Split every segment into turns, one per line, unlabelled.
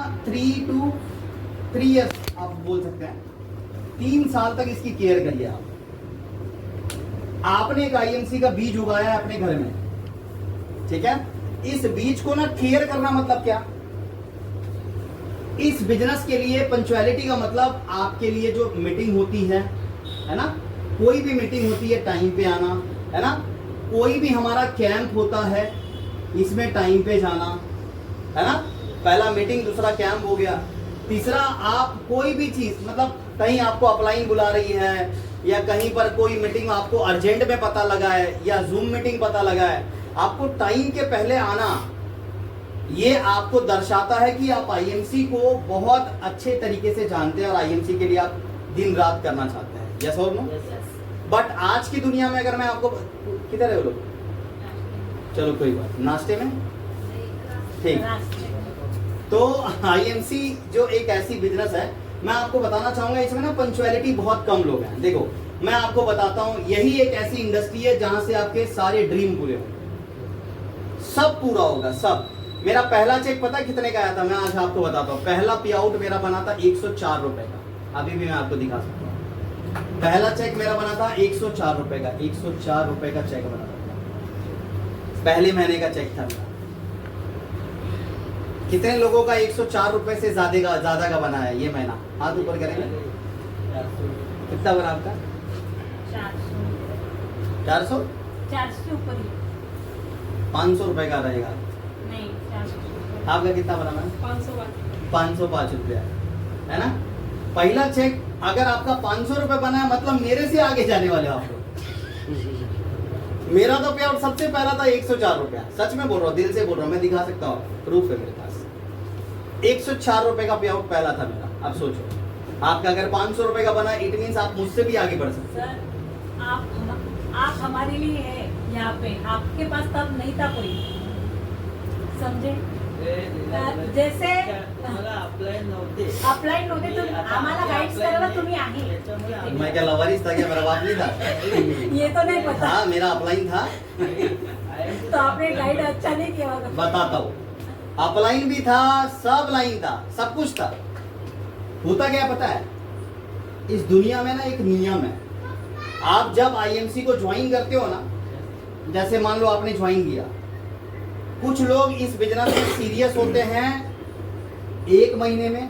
3 to 3 years आप बोल सकते हैं, 3 साल तक इसकी केयर करिए आप। आपने एक आईएमसी का बीज उगाया है अपने घर में, ठीक है, इस बीज को ना केयर करना मतलब क्या, इस बिजनेस के लिए पंक्चुअलिटी का मतलब आपके लिए जो मीटिंग होती है ना, कोई भी मीटिंग होती है टाइम पे आना, है ना, कोई भी हमारा कैंप होता है इसमें टाइम पे जाना, है ना, पहला मीटिंग दूसरा कैंप हो गया, तीसरा आप कोई भी चीज मतलब कहीं आपको अपलाइन बुला रही है या कहीं पर कोई मीटिंग आपको अर्जेंट में पता लगा है या जूम मीटिंग पता लगा है, आपको टाइम के पहले आना, ये आपको दर्शाता है कि आप आईएमसी को बहुत अच्छे तरीके से जानते हैं और आईएमसी के लिए आप दिन रात करना चाहते हैं। यस और नो? बट आज की दुनिया में अगर मैं आपको, किधर है वो लोग, चलो कोई बात, नाश्ते में, ठीक। तो आईएमसी जो एक ऐसी बिजनेस है, मैं आपको बताना चाहूंगा इसमें ना पंक्चुअलिटी बहुत कम लोग हैं। देखो मैं आपको बताता हूं, यही एक ऐसी इंडस्ट्री है जहां से आपके सारे ड्रीम पूरे होंगे, सब पूरा होगा सब। मेरा पहला चेक पता कितने का आया था, मैं आज आपको बताता हूँ। पहला पे आउट मेरा बना था 104 रुपए का, अभी भी मैं आपको दिखा सकता हूँ। पहला चेक मेरा बना था 104 रुपए का, 104 रुपए का चेक बना था, पहले महीने का चेक था मेरा। कितने लोगों का 104 रुपए से ज्यादा का बना है ये महीना, हाथ ऊपर करेंगे। कितना बना आपका? 400 ऊपर, 500 रुपए का रहेगा।
नहीं, 400।
आपका कितना बना मैम? 505 रुपया, है ना। पहला चेक अगर आपका 500 रुपए बना है मतलब मेरे से आगे जाने वाले आप लोग। मेरा तो पे आउट सबसे पहला था 104 रुपया, सच में बोल रहा हूँ, दिल से बोल रहा हूँ, मैं दिखा सकता हूँ, प्रूफ है मेरे पास। 104 रुपए का पे आउट पहला था मेरा। अब सोचो आपका अगर 500 रुपए का बना, इट मीन्स आप मुझसे भी आगे बढ़ सकते हैं।
सर आप हमारे लिए है यहाँ पे, आपके पास तब नहीं था कोई, समझे? जैसे अपलाइन नव्हते तर आम्हाला गाईड्स करायला तुम्ही आहे।
मैं क्या लवारिस था क्या, मेरा बाप नहीं था?
ये तो नहीं पता।
हाँ मेरा अपलाइन था।
तो आपने गाइड अच्छा नहीं किया होगा।
बताता हूँ, अपलाइन भी था, सब लाइन था, सब कुछ था। होता क्या पता है, इस दुनिया में ना एक नियम है, आप जब आईएमसी को ज्वाइन करते हो ना, जैसे मान लो आपने ज्वाइन किया, कुछ लोग इस बिजनेस में सीरियस होते हैं 1 महीने में,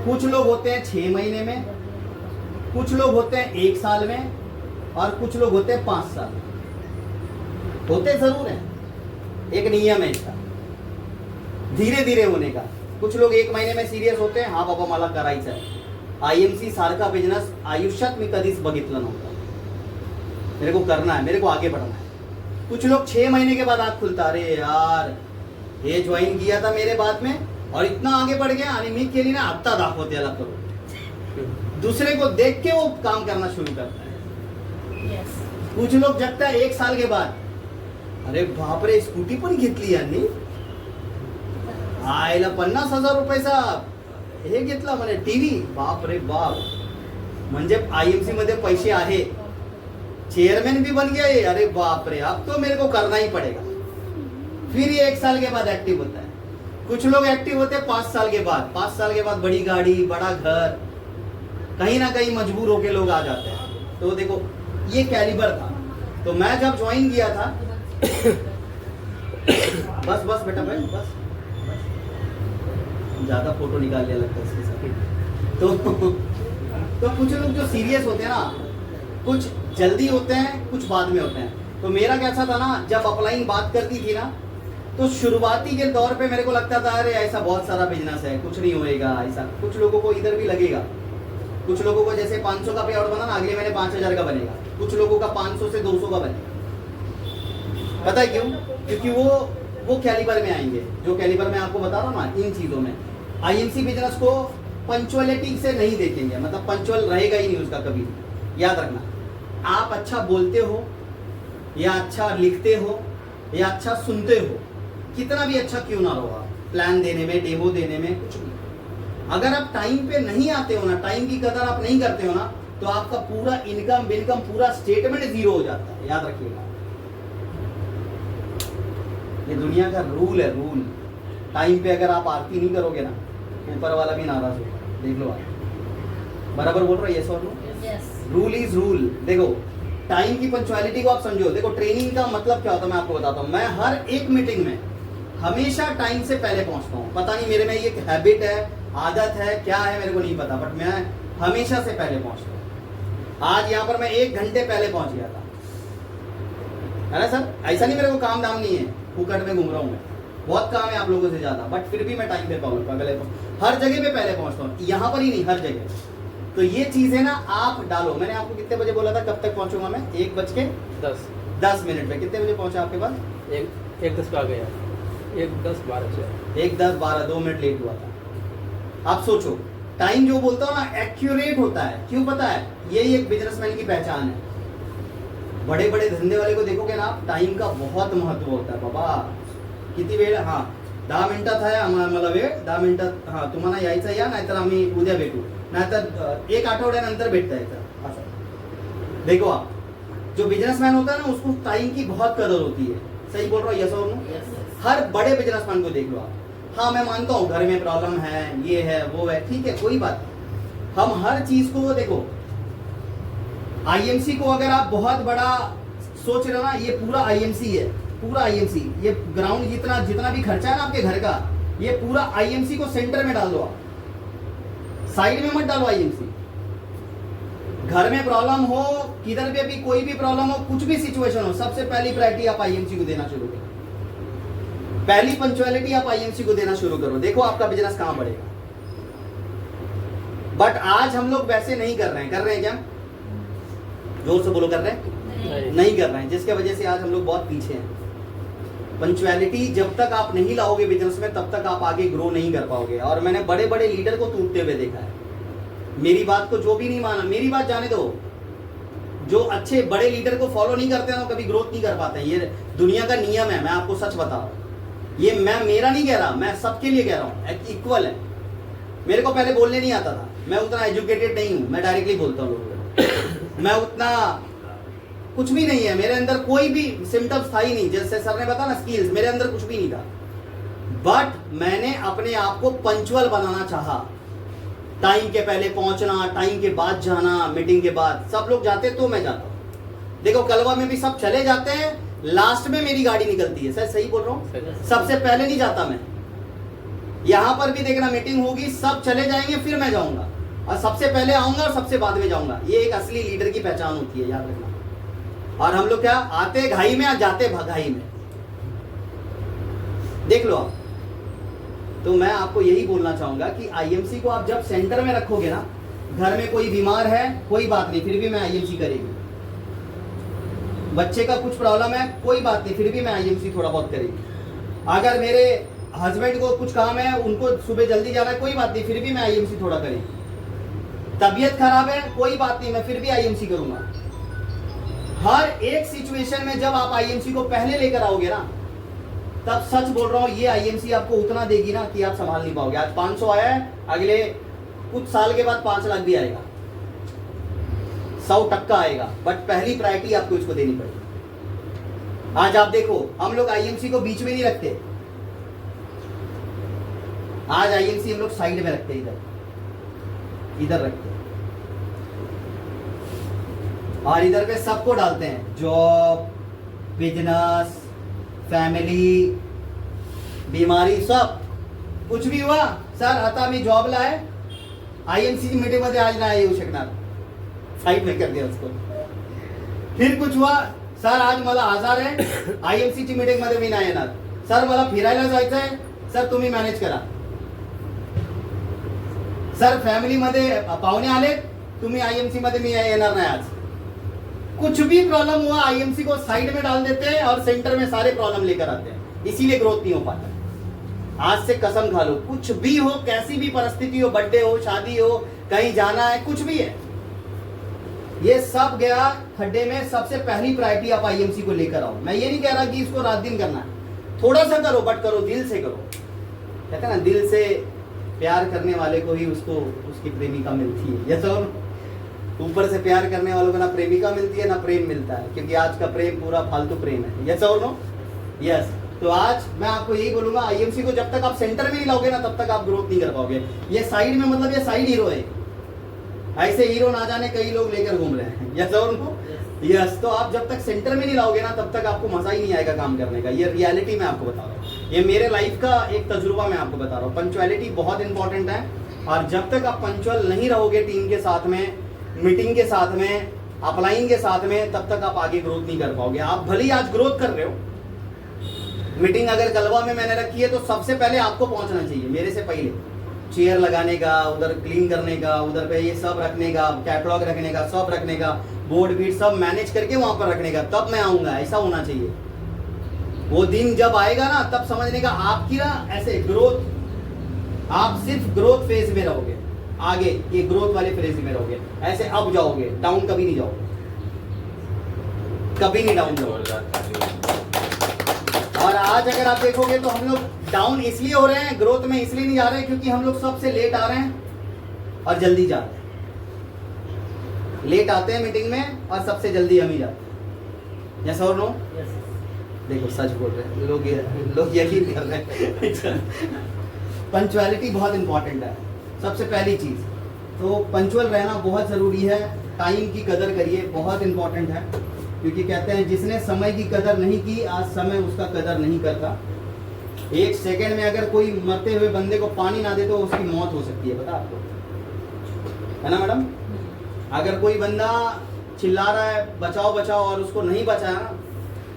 कुछ लोग होते हैं 6 महीने में, कुछ लोग होते हैं 1 साल में, और कुछ लोग होते हैं 5 साल में। होते जरूर हैं, एक नियम है इसका, धीरे धीरे होने का। कुछ लोग 1 महीने में सिरियस होते हैं, हा बाबा मला करायचं आहे, आईएमसी सारखा बिजनेस आयुष्यात मी कधीच बघितला नव्हता, मेरे को करना है, मेरे को आगे बढ़ना है। कुछ लोग 6 महीने के बाद आँख खुलता, अरे यार हे ज्वाइन किया था मेरे बाद में और इतना आगे बढ़ गया आणि मी केली ना, आत्ता दाखवते याला करो। दूसरे को देख के वो काम करना शुरू करता है। कुछ लोग जगता है 1 साल के बाद, अरे बापरे स्कूटी पण घेतली यांनी, आयला 50,000 रुपयाचा हे घेतला म्हणे टीव्ही, बाप रे बाप, म्हणजे आईएमसी मध्ये पैसे आहे, चेयरमैन भी बन गया ये, अरे बाप रे अब तो मेरे को करना ही पड़ेगा। फिर ये 1 साल के बाद एक्टिव होता है। कुछ लोग एक्टिव होते हैं 5 साल के बाद, 5 साल के बाद बड़ी गाड़ी, बड़ा घर, कहीं ना कहीं मजबूर होके लोग आ जाते हैं। तो देखो ये कैलिबर था। तो मैं जब ज्वाइन किया था बस बस बेटा भाई बस, ज्यादा फोटो निकाल लिया लगता है इसके साथ। तो कुछ लोग जो सीरियस होते हैं ना, कुछ जल्दी होते हैं, कुछ बाद में होते हैं। तो मेरा कैसा था ना, जब अपलाइन बात करती थी ना, तो शुरुआती के दौर पे मेरे को लगता था अरे ऐसा बहुत सारा बिजनेस है, कुछ नहीं होएगा ऐसा। कुछ लोगों को इधर भी लगेगा, कुछ लोगों को जैसे 500 का पे आउट बना ना, अगले महीने 5,000 का बनेगा, कुछ लोगों का 500 से 200 का बनेगा। पता है क्यों? क्योंकि वो कैलिबर में आएंगे, जो कैलिबर में आपको बता रहा हूँ ना, इन चीजों में आईएमसी बिजनेस को पंक्चुअलिटी से नहीं देखेंगे, मतलब पंक्चुअल रहेगा ही नहीं उसका कभी। याद रखना, आप अच्छा बोलते हो या अच्छा लिखते हो या अच्छा सुनते हो, कितना भी अच्छा क्यों ना रहो आप, प्लान देने में, डेमो देने में, कुछ भी, अगर आप टाइम पे नहीं आते हो ना, टाइम की कदर आप नहीं करते हो ना, तो आपका पूरा इनकम बिनकम पूरा स्टेटमेंट जीरो हो जाता है। याद रखिएगा, ये दुनिया का रूल है, रूल। टाइम पे अगर आप आरती नहीं करोगे ना, ऊपर वाला भी नाराज होगा। देख लो आप, बराबर बोल रहे हो, यस और no?
Yes.
Rule is rule. देखो टाइम की पंक्चुअलिटी को आप समझो। देखो ट्रेनिंग का मतलब क्या होता है मैं आपको बताता हूँ। मैं हर एक मीटिंग में हमेशा टाइम से पहले पहुंचता हूँ। पता नहीं मेरे में ये हैबिट है, आदत है, क्या है मेरे को नहीं पता, बट मैं हमेशा से पहले पहुंचता हूँ। आज यहाँ पर मैं 1 घंटे पहले पहुंच गया था, है ना सर? ऐसा नहीं मेरे को काम दाम नहीं है, फुकट में घूम रहा हूँ मैं, बहुत काम है आप लोगों से ज्यादा, बट फिर भी मैं टाइम पे पहले हर जगह पे पहले पहुंचता हूँ, यहाँ पर ही नहीं, हर जगह। तो ये चीज है ना, आप डालो। मैंने आपको कितने बजे बोला था कब तक पहुंचूंगा मैं? 1:10 पे। कितने बजे पहुंचा आपके पास?
1:10 पे आ गया, 1:10-12 से
1:10-12, 2 मिनट लेट हुआ था। आप सोचो, टाइम जो बोलता हूँ ना एक्यूरेट होता है। क्यों पता है? यही एक बिजनेसमैन की पहचान है। बड़े बड़े धंधे वाले को देखोगे ना आप, टाइम का बहुत महत्व होता है बाबा। किती वेळ? हाँ 10 मिनिटात आहे मला वेळ, 10 मिनिटात हाँ तुम्हाला यायचं या, नाहीतर आम्ही उद्या भेटू, नाहीतर 1 आठवड्यानंतर भेटता येतं असं। देखो आप, जो बिजनेसमैन होता है ना उसको टाइम की बहुत कदर होती है। सही बोल रहा हूँ, यस और नो? हर बड़े बिजनेसमैन को देख लो आप। हाँ मैं मानता हूँ घर में प्रॉब्लम है, ये है वो है, ठीक है कोई बात नहीं। हम हर चीज को देखो, आईएमसी को अगर आप बहुत बड़ा सोच रहे हो ना, ये पूरा आईएमसी है, पूरा आईएमसी, ये ग्राउंड जितना भी खर्चा है ना आपके घर का, ये पूरा आईएमसी को सेंटर में डाल दो आप, साइड में मत डालो आईएमसी। घर में प्रॉब्लम हो, किधर पे भी कोई भी प्रॉब्लम हो, कुछ भी सिचुएशन हो, सबसे पहली प्रायोरिटी आप आईएमसी को देना शुरू करो। पहली पंक्चुअलिटी आप आईएमसी को देना शुरू करो, देखो आपका बिजनेस कहां बढ़ेगा। बट आज हम लोग वैसे नहीं कर रहे हैं। कर रहे हैं क्या? जोर से बोलो, कर रहे हैं? नहीं कर रहे हैं, जिसके वजह से आज हम लोग बहुत पीछे हैं। पंक्चुअलिटी जब तक आप नहीं लाओगे बिजनेस में, तब तक आप आगे ग्रो नहीं कर पाओगे। और मैंने बड़े बड़े लीडर को टूटते हुए देखा है। मेरी बात को जो भी नहीं माना, मेरी बात जाने दो, जो अच्छे बड़े लीडर को फॉलो नहीं करते ना, कभी ग्रोथ नहीं कर पाते हैं। ये दुनिया का नियम है, मैं आपको सच बता रहा हूँ। ये मैं मेरा नहीं कह रहा, मैं सबके लिए कह रहा हूँ, इक्वल है। मेरे को पहले बोलने नहीं आता था, मैं उतना एजुकेटेड नहीं हूँ, मैं डायरेक्टली बोलता हूँ लोगों को। मैं उतना कुछ भी नहीं है, मेरे अंदर कोई भी सिम्टम्स था ही नहीं। जैसे सर ने बताया ना स्किल्स, मेरे अंदर कुछ भी नहीं था। बट मैंने अपने आप को पंचुअल बनाना चाहा। टाइम के पहले पहुंचना, टाइम के बाद जाना, मीटिंग के बाद सब लोग जाते तो मैं जाता हूँ। देखो कलवा में भी सब चले जाते हैं, लास्ट में मेरी गाड़ी निकलती है। सर सही बोल रहा हूँ? सबसे पहले नहीं जाता मैं। यहां पर भी देखना, मीटिंग होगी, सब चले जाएंगे, फिर मैं जाऊंगा, और सबसे पहले आऊंगा और सबसे बाद में जाऊंगा। ये एक असली लीडर की पहचान होती है, याद रखना। और हम लोग क्या, आते घाई में और जाते भगाई में। देख लो आप। तो मैं आपको यही बोलना चाहूंगा कि आईएमसी को आप जब सेंटर में रखोगे ना, घर में कोई बीमार है कोई बात नहीं, फिर भी मैं आईएमसी करेगी। बच्चे का कुछ प्रॉब्लम है कोई बात नहीं, फिर भी मैं आईएमसी थोड़ा बहुत करेगी। अगर मेरे हस्बैंड को कुछ काम है, उनको सुबह जल्दी जाना है, कोई बात नहीं, फिर भी मैं आईएमसी थोड़ा करेगी। तबीयत खराब है कोई बात नहीं, मैं फिर भी आईएमसी करूंगा। हर एक सिचुएशन में जब आप आईएमसी को पहले लेकर आओगे ना, तब सच बोल रहा हूं, ये आईएमसी आपको उतना देगी ना कि आप संभाल नहीं पाओगे। आज 500 आया है, अगले कुछ साल के बाद 5 लाख भी आएगा, 100% आएगा। बट पहली प्रायोरिटी आपको इसको देनी पड़ेगी। आज आप देखो, हम लोग आईएमसी को बीच में नहीं रखते, आज आईएमसी हम लोग साइड में रखते, इधर रखते हैं, और इधर पे सबको डालते हैं। जॉब, बिजनेस, फॅमिली, बीमारी, सब कुछ भी हुआ, सर आता मी जॉबला आहे, आईएमसी ची मीटिंग मध्ये आज नाही येऊ शकणार, साइड में कर दिया उसको। फिर कुछ हुआ, सर आज मला आजार आहे, आईएमसी ची मीटिंग मध्ये मी नाही येणार, सर मला फिरायला जायचं आहे, सर तुम्ही मॅनेज करा, सर फॅमिली मध्ये पाहुणे आले, तुम्ही आईएमसी मध्ये मी येणार नाही आज। कुछ भी प्रॉब्लम हुआ, आईएमसी को साइड में डाल देते हैं और सेंटर में सारे प्रॉब्लम लेकर आते हैं, इसीलिए ग्रोथ नहीं हो पाता। आज से कसम खा लो, कुछ भी हो, कैसी भी परिस्थिति हो, बर्थडे हो, शादी हो, कहीं जाना है, कुछ भी है, ये सब गया खड्डे में। सबसे पहली प्रायोरिटी आप आईएमसी को लेकर आओ। मैं ये नहीं कह रहा कि इसको रात दिन करना है, थोड़ा सा करो, बट करो, दिल से करो। कहते हैं ना, दिल से प्यार करने वाले को ही उसको उसकी प्रेमिका मिलती है। ये तो ऊपर से प्यार करने वालों को ना प्रेमिका मिलती है ना प्रेम मिलता है, क्योंकि आज का प्रेम पूरा फालतू प्रेम है। यस और नो? यस। तो आज मैं आपको यही बोलूंगा, आईएमसी को जब तक आप सेंटर में नहीं लाओगे ना तब तक आप ग्रोथ नहीं कर पाओगे। ये साइड में मतलब ये साइड हीरो है, ऐसे हीरो ना जाने कई लोग लेकर घूम रहे हैं। यस और नो? यस। तो आप जब तक सेंटर में नहीं लाओगे ना तब तक आपको मजा ही नहीं आएगा काम करने का। ये रियलिटी मैं आपको बता रहा हूँ, ये मेरे लाइफ का एक तजुर्बा मैं आपको बता रहा हूँ। पंचुअलिटी बहुत इंपॉर्टेंट है, और जब तक आप पंचुअल नहीं रहोगे टीम के साथ में, मीटिंग के साथ में, अपलाइन के साथ में, तब तक आप आगे ग्रोथ नहीं कर पाओगे। आप भले ही आज ग्रोथ कर रहे हो, मीटिंग अगर गलवा में मैंने रखी है तो सबसे पहले आपको पहुंचना चाहिए, मेरे से पहले चेयर लगाने का, उधर क्लीन करने का, उधर पे ये सब रखने का, कैटलॉग रखने का, सब रखने का, बोर्ड बीट सब मैनेज करके वहां पर रखने का, तब मैं आऊंगा। ऐसा होना चाहिए। वो दिन जब आएगा ना तब समझने का आपकी ना ऐसे ग्रोथ, आप सिर्फ ग्रोथ फेज में रहोगे, आगे ये ग्रोथ वाले फेज में रहोगे, ऐसे अप जाओगे, डाउन कभी नहीं जाओगे, कभी नहीं डाउन जाओगे। और आज अगर आप देखोगे तो हम लोग डाउन इसलिए हो रहे हैं, ग्रोथ में इसलिए नहीं जा रहे हैं क्योंकि हम लोग सबसे लेट आ रहे हैं और जल्दी जा रहे हैं। लेट आते हैं मीटिंग में और सबसे जल्दी हम ही जाते हैं। यस और नो? देखो सच बोल रहे हैं लोग यकीन कर रहे हैं। पंचुअलिटी बहुत इंपॉर्टेंट है, सबसे पहली चीज तो पंचुअल रहना बहुत जरूरी है। टाइम की कदर करिए, बहुत इंपॉर्टेंट है, क्योंकि कहते हैं जिसने समय की कदर नहीं की आज समय उसका कदर नहीं करता। एक सेकंड में अगर कोई मरते हुए बंदे को पानी ना दे तो उसकी मौत हो सकती है, पता आपको, है ना मैडम? अगर कोई बंदा चिल्ला रहा है बचाओ बचाओ और उसको नहीं बचाया ना,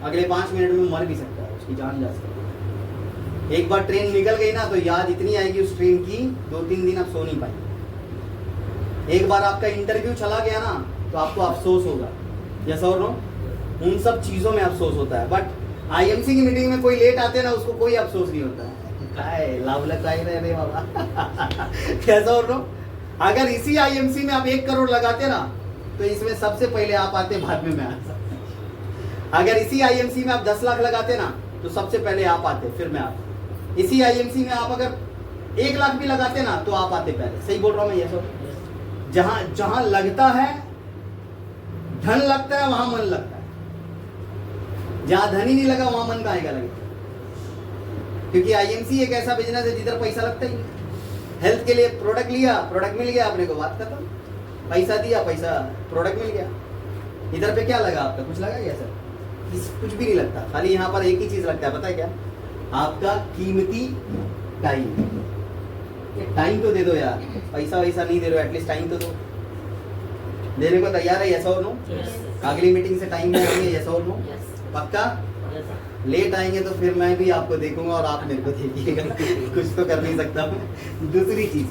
अगले 5 मिनट में मर भी सकता है, उसकी जान जा सकती है। एक बार ट्रेन निकल गई ना तो याद इतनी आएगी उस ट्रेन की, 2-3 दिन आप सो नहीं पाएंगे। एक बार आपका इंटरव्यू चला गया ना तो आपको अफसोस होगा। यस और नो? उन सब चीजों में अफसोस होता है, बट आईएमसी की मीटिंग में कोई लेट आते हैं ना उसको कोई अफसोस नहीं होता है। रे बाबा। कैसा और नो? अगर इसी आईएमसी में आप 1 करोड़ लगाते ना तो इसमें सबसे पहले आप आते, बाद में मैं आता। अगर इसी आईएमसी में आप 10 लाख लगाते ना तो सबसे पहले आप आते, फिर मैं आता। इसी आईएमसी में आप अगर 1 लाख भी लगाते ना तो आप आते पहले। सही बोल रहा हूँ मैं? ये सब जहां जहां लगता है धन लगता है वहां मन लगता है, जहां धन ही नहीं लगा वहां मन कहां लगेगा? क्योंकि आईएमसी एक ऐसा बिजनेस है जिधर पैसा लगता ही नहीं। हेल्थ के लिए प्रोडक्ट लिया, प्रोडक्ट मिल गया, आपने को बात खत्म। पैसा दिया, पैसा प्रोडक्ट मिल गया। इधर पे क्या लगा आपका? कुछ लगा क्या सर? कुछ भी नहीं लगता। खाली यहाँ पर एक ही चीज लगता है, पता है क्या? आपका कीमती टाइम। टाइम तो दे दो यार, पैसा वैसा नहीं दे रहे हो, एटलीस्ट टाइम तो दो। देने को तैयार है? यस और नो? अगली मीटिंग से टाइम में आएंगे? यस और नो? पक्का? लेट आएंगे तो फिर मैं भी आपको देखूंगा और आप मेरे को देखिएगा। कुछ तो कर नहीं सकता मैं। दूसरी चीज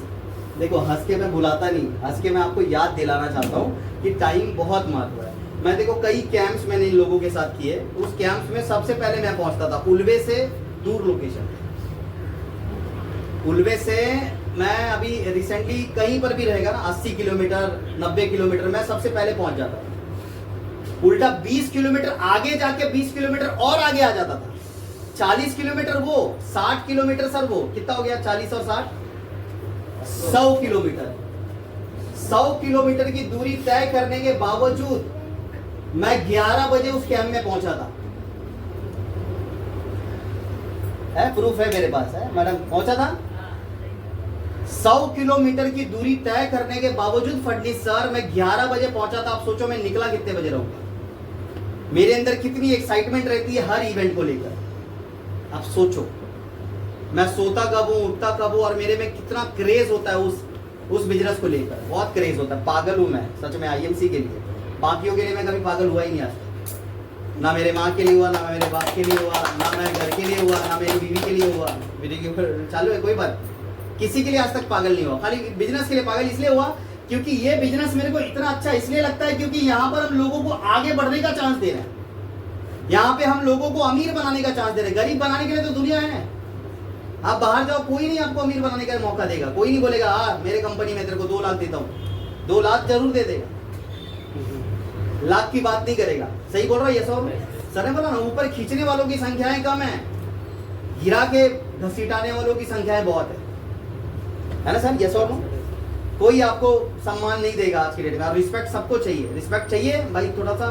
देखो, हंस के मैं बुलाता नहीं, हंस के मैं आपको याद दिलाना चाहता हूँ कि टाइम बहुत महत्व है। मैं देखो कई कैंप्स मैंने इन लोगों के साथ किए, उस कैंप्स में सबसे पहले मैं पहुंचता था उल्वे से दूर लोकेशन। उल्वे से मैं अभी रिसेंटली कहीं पर भी रहेगा ना 80 किलोमीटर 90 किलोमीटर मैं सबसे पहले पहुंच जाता था। उल्टा 20 किलोमीटर आगे जाके 20 किलोमीटर और आगे आ जाता था। 40 किलोमीटर वो, 60 किलोमीटर सर वो कितना हो गया? 40 और 60 100 किलोमीटर। 100 किलोमीटर की दूरी तय करने के बावजूद मैं 11 बजे उस कैंप में पहुंचा था। है प्रूफ है मेरे पास, है मैडम? पहुंचा था 100 किलोमीटर की दूरी तय करने के बावजूद फडनीस सर मैं 11 बजे पहुंचा था। आप सोचो मैं निकला कितने बजे रहूंगा? मेरे अंदर कितनी एक्साइटमेंट रहती है हर इवेंट को लेकर। आप सोचो मैं सोता कब हूं, उठता कब हूं, और मेरे में कितना क्रेज होता है उस बिजनेस को लेकर। बहुत क्रेज होता है, पागल हूं मैं सच में आईएमसी के लिए। बाकियों के लिए मैं कभी पागल हुआ ही नहीं आज तक। ना मेरे माँ के लिए हुआ, ना मेरे बाप के लिए हुआ, ना मेरे घर के लिए हुआ, ना मेरी बीवी के लिए हुआ। मेरी के ऊपर चालू है, कोई बात किसी के लिए आज तक पागल नहीं हुआ। खाली बिजनेस के लिए पागल इसलिए हुआ क्योंकि ये बिजनेस मेरे को इतना अच्छा इसलिए लगता है क्योंकि यहाँ पर हम लोगों को आगे बढ़ने का चांस दे रहे हैं। यहाँ पे हम लोगों को अमीर बनाने का चांस दे रहे हैं। गरीब बनाने के लिए तो दुनिया है। आप बाहर जाओ, कोई नहीं आपको अमीर बनाने का मौका देगा। कोई नहीं बोलेगा हाँ मेरे कंपनी में तेरे को 2 लाख देता हूँ। 2 लाख जरूर दे देगा, लाख की बात नहीं करेगा। सही बोल रहा है ये सर ने बोला ना, ऊपर खींचने वालों की संख्याएं कम है, गिरा के घसीटाने वालों की संख्याएं बहुत है ना सर? यस और नो? कोई आपको सम्मान नहीं देगा आज की डेट में। रिस्पेक्ट सबको चाहिए, रिस्पेक्ट चाहिए भाई। थोड़ा सा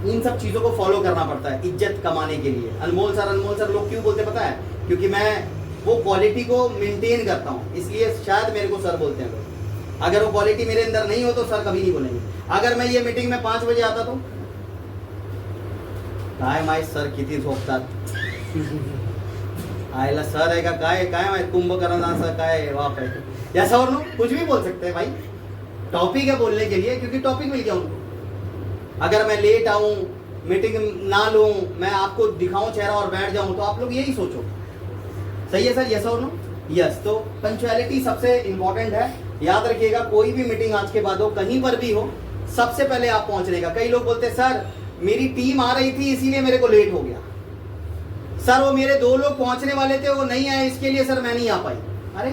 इन सब चीजों को फॉलो करना पड़ता है इज्जत कमाने के लिए। अनमोल सर लोग क्यों बोलते पता है? क्योंकि मैं वो क्वालिटी को मेंटेन करता हूँ, इसलिए शायद मेरे को सर बोलते हैं लोग। अगर वो क्वालिटी मेरे अंदर नहीं हो तो सर कभी नहीं बोलेंगे। अगर मैं ये मीटिंग में 5 बजे आता तो काय माय सर किती झोपतात, आयला सर है का काय माहित कुंभकर्ण असं काय वाप है, ऐसा और नो कुछ भी बोल सकते हैं भाई। टॉपिक है बोलने के लिए, क्योंकि टॉपिक मिल गया उनको। अगर मैं लेट आऊं, मीटिंग ना लूं, मैं आपको दिखाऊं चेहरा और बैठ जाऊं, तो आप लोग यही सोचो। सही है सर, यस और नो? यस। तो पंक्चुअलिटी सबसे इंपॉर्टेंट है, याद रखिएगा। कोई भी मीटिंग आज के बाद हो, कहीं पर भी हो, सबसे पहले आप पहुंचने का। कई लोग बोलते हैं सर मेरी टीम आ रही थी इसीलिए मेरे को लेट हो गया, सर वो मेरे 2 लोग पहुंचने वाले थे वो नहीं आए इसके लिए सर मैं नहीं आ पाई। अरे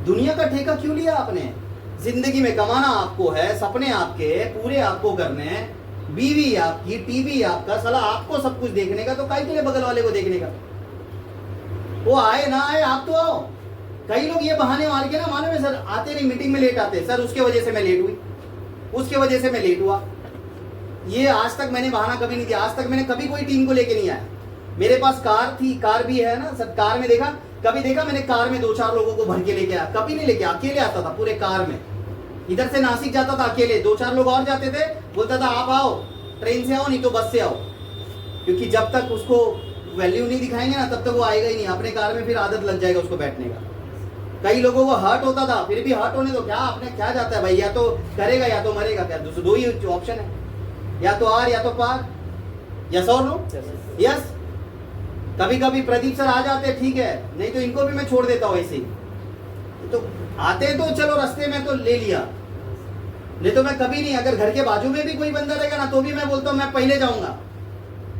दुनिया का ठेका क्यों लिया आपने? जिंदगी में कमाना आपको है, सपने आपके पूरे आपको करने हैं, बीवी आपकी, टीवी आपका, साला आपको सब कुछ देखने का, तो काहे के लिए बगल वाले को देखने का? वो आए ना आए आप तो आओ। कई लोग ये बहाने मार के ना, मालूम है सर आते नहीं, मीटिंग में लेट आते, सर उसके वजह से मैं लेट हुई, उसके वजह से मैं लेट हुआ। ये आज तक मैंने बहाना कभी नहीं दिया, आज तक मैंने कभी कोई टीम को लेके नहीं आया। मेरे पास कार थी, कार भी है ना सर, कार में देखा कभी देखा मैंने कार में 2-4 लोगों को भर के लेके आया? कभी नहीं लेके, अकेले आता था पूरे कार में। इधर से नासिक जाता था अकेले, 2-4 लोग और जाते थे, बोलता था आप आओ ट्रेन से आओ नहीं तो बस से आओ, क्योंकि जब तक उसको वैल्यू नहीं दिखाएंगे ना तब तक वो आएगा ही नहीं अपने कार में, फिर आदत लग जाएगा उसको बैठने का। कई लोगों को हर्ट होता था, फिर भी हर्ट होने दो, क्या आपने क्या जाता है भाई, या तो करेगा या तो मरेगा, क्या 2 ही ऑप्शन है, या तो आर या तो पार। यस और नो? यस। कभी कभी प्रदीप सर आ जाते ठीक है, नहीं तो इनको भी मैं छोड़ देता हूँ ऐसे ही। तो आते तो चलो रास्ते में तो ले लिया, नहीं तो मैं कभी नहीं। अगर घर के बाजू में भी कोई बंदा रहेगा ना तो भी मैं बोलता हूँ मैं पहले जाऊंगा,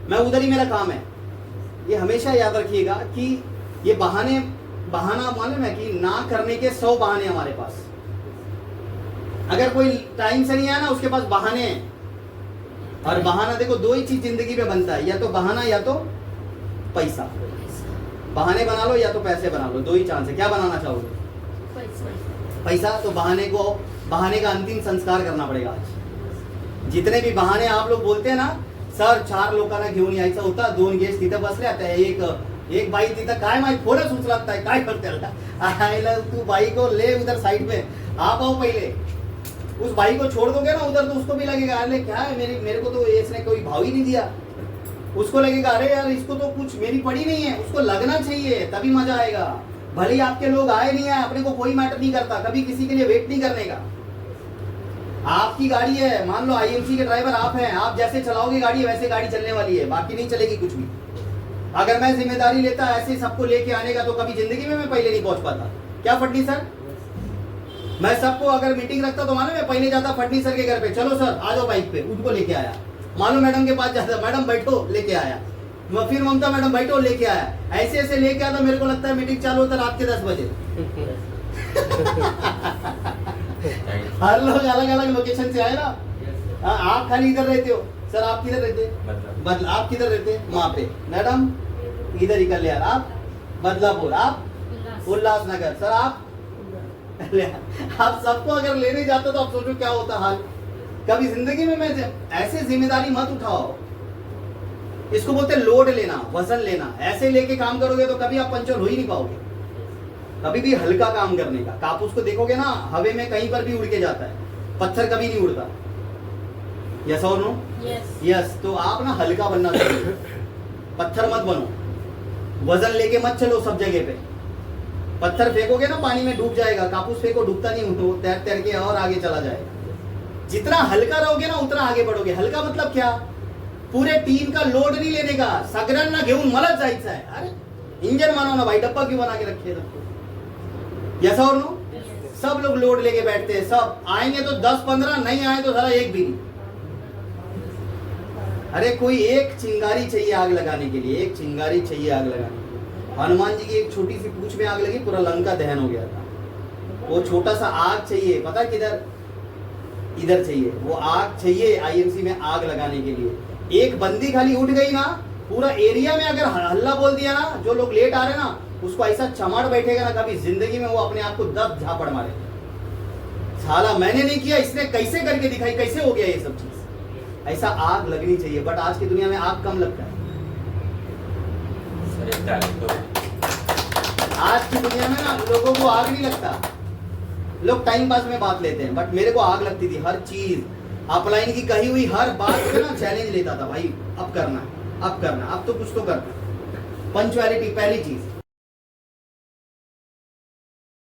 मैं उधर ही मेरा काम है। ये हमेशा याद रखिएगा कि ये बहाना मालूम है कि ना करने के 100 बहाने हमारे पास। अगर कोई टाइम से नहीं आया ना उसके पास बहाने हैं। और बहाना देखो 2 ही चीज जिंदगी में बनता है, या तो बहाना या तो पैसा। बहाने बना लो या तो पैसे बना लो, 2 ही चांस है। क्या बनाना चाहोगे? पैसा। तो बहाने का अंतिम संस्कार करना पड़ेगा आज। जितने भी बहाने आप लोग बोलते हैं ना, सर 4 लोकांना घेऊन यायचं होता, 2 गेस्ट तिथं बसले, आता एक बाई तिथं काय माहित फोनच उचलत नाही, काय करते आयला तू बाई को ले उधर साइड में, आप आओ पहले। उस भाई को छोड़ दोगे ना उधर तो उसको भी लगेगा अरे क्या है मेरे को तो इसने कोई भाव ही नहीं दिया। उसको लगेगा अरे यार इसको तो कुछ मेरी पड़ी नहीं है, उसको लगना चाहिए तभी मजा आएगा। भले ही आपके लोग आए नहीं आए, अपने को कोई मैटर नहीं करता, कभी किसी के लिए वेट नहीं करने का। आपकी गाड़ी है, मान लो आईएमसी के ड्राइवर आप हैं, आप जैसे चलाओगे गाड़ी वैसे गाड़ी चलने वाली है, बाकी नहीं चलेगी कुछ भी। अगर मैं जिम्मेदारी लेता ऐसे सबको लेके आने का तो कभी जिंदगी में मैं पहले नहीं पहुंच पाता। क्या फटनी सर? मैं सबको अगर मीटिंग रखता तो मानो मैं पहले जाता फटनी सर के घर पे, चलो सर आ जाओ बाइक पे, उनको लेके आया। मानो मैडम के पास जाता, मैडम बैठो, लेके आया। फिर ममता मैडम बैठो, लेके आया। ऐसे ऐसे लेके आता, मेरे को लगता है मीटिंग चालू होता रात के 10 बजे। हर लोग अलग अलग लोकेशन से आए ना। आप खाली इधर रहते हो, सर आप किधर रहते? बदला। आप किधर रहते? वहां पे। मैडम इधर ही कल्याण, आप बदलापुर, आप उल्लासनगर, सर आप आप सबको अगर लेने जाते तो आप सोचो क्या होता हाल। कभी जिंदगी में मैं ऐसे जिम्मेदारी मत उठाओ। इसको बोलते लोड लेना, वजन लेना। ऐसे लेके काम करोगे तो कभी आप पंचर हो ही नहीं पाओगे। कभी भी हल्का काम करने का। कापूस को देखोगे ना, हवे में कहीं पर भी उड़ के जाता है, पत्थर कभी नहीं उड़ता। यस और नो? यस। तो आप ना हल्का बनना चाहिए, पत्थर मत बनो। वजन लेके मत चलो सब जगह पे। पत्थर फेंकोगे ना पानी में डूब जाएगा, कापूस फेंको डूबता नहीं, वो तैर तैर के और आगे चला जाएगा। जितना हल्का रहोगे ना उतना आगे बढ़ोगे। हल्का मतलब क्या? पूरे टीम का लोड नहीं लेने का, सगळ्यांना घेऊन मलाच जायचं है। अरे इंजन मानो ना भाई, डब्बा क्यों बना के रखे सबको? यस और नो? सब लोग लोड लेके बैठते हैं, सब आएंगे तो 10-15, नहीं आए तो सारा एक भी नहीं। अरे कोई एक चिंगारी चाहिए आग लगाने के लिए, एक चिंगारी चाहिए आग लगाने के लिए। हनुमान जी की एक छोटी सी पूंछ में आग लगी, पूरा लंका दहन हो गया था। वो छोटा सा आग चाहिए, पता किधर? इधर चाहिए। वो आग चाहिए आईएमसी में आग लगाने के लिए। एक बंदी खाली उठ गई ना, पूरा एरिया में अगर हल्ला बोल दिया ना, जो लोग लेट आ रहे ना उसको ऐसा चमाड़ बैठेगा ना, कभी जिंदगी में वो अपने आप को 10 झापड़ मारे। साला मैंने नहीं किया, इसने कैसे करके दिखाई, कैसे हो गया ये सब चीज। ऐसा आग लगनी चाहिए, बट आज की दुनिया में आग कम लगता है। आज की दुनिया में ना लोगों को आग नहीं लगता, लोग टाइम पास में बात लेते हैं, बट मेरे को आग लगती थी। हर चीज अपलाइन की कही हुई हर बात पे ना चैलेंज लेता था, भाई अब करना है, अब करना, अब तो कुछ तो करना। पंचुअलिटी पहली चीज,